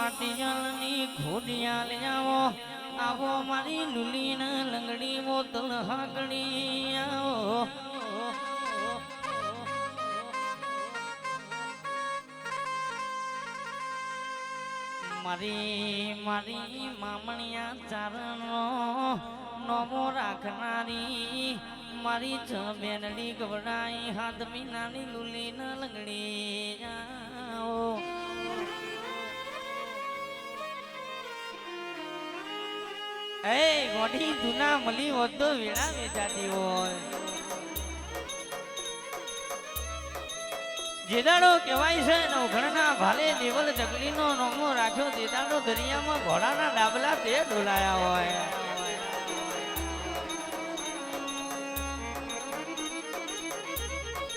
પાટિયાલની ઘોડિયાલ આવો આવો મારી લુલીના લંગડી મોતલ હાકડી આવો મારી મારી મામણિયા ચારણનો નોમો રાખનારી મારી છબેનડી ગવડાઈ હાથ મીનાની લુલીના લંગડી આવો એ ગોડી દુના મળી હોત તો વેળા વેચાતી હોય જેદાડો કહેવાય છે નવઘણના ભાલે દેવલ જગલીનો નોમો રાખ્યો જેદાડો દરિયામાં ઘોડાના ડાબલા તે ડોલાયા હોય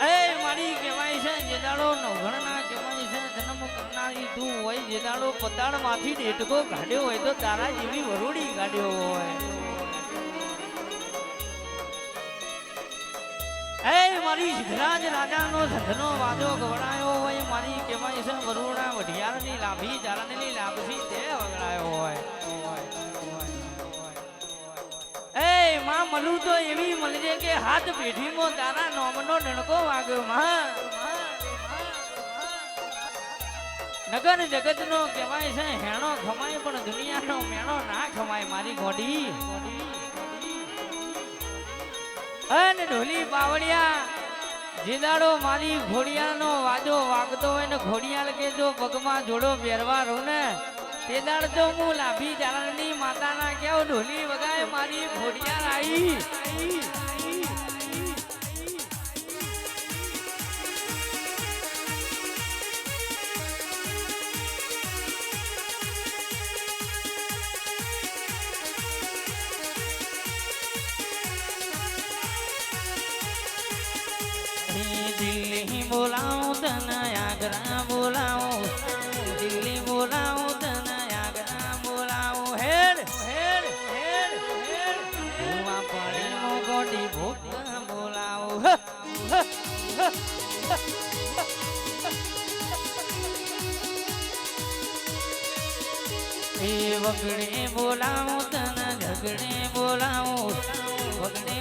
એ મારી કહેવાય છે જેદાડો નવઘણના કહેવાય છે જન્મ કરનારી તું હોય જેદાડો પતાળમાંથી ડેટકો કાઢ્યો હોય તો તારા જેવી વરોડી કાઢ્યો હોય એ મારી સિદ્ધરાજ રાજાનો ધંધનો વાજો ગવડાયો હોય મારી કહેવાય છે વરુણા વઢિયારની લાભી ચારણની લાભસી તે વગડાયો હોય એ માં મળું તો એવી મળજે કે હાથ પેઢીમાં તારા નોમનો ડણકો વાગ્યો માં નગર જગતનો કહેવાય છે હેણો ખમાય પણ દુનિયાનો મેણો ના ખમાય મારી ગોડી અને ઢોલી બાવળિયા જેદાડો મારી ઘોડિયાનો વાજો વાગતો હોય ને ઘોડિયાલ કે જો પગમાં જોડો પહેરવા રહું ને તે દાડ તો હું લાભી ચારણની માતાના કેવું ઢોલી વગાય મારી ઘોડિયાલ આવી દિલ્હી બોલાવું તને આગ્રા બોલાવું દિલ્હી બોલાવું તને આગ્રા બોલાવું હેડ હેડ હેડ હેડ ભૂવા પાણીનો ગોડી ભૂકા બોલાવું એ વગડે બોલાવું તને ઝગડે બોલાવું વગડે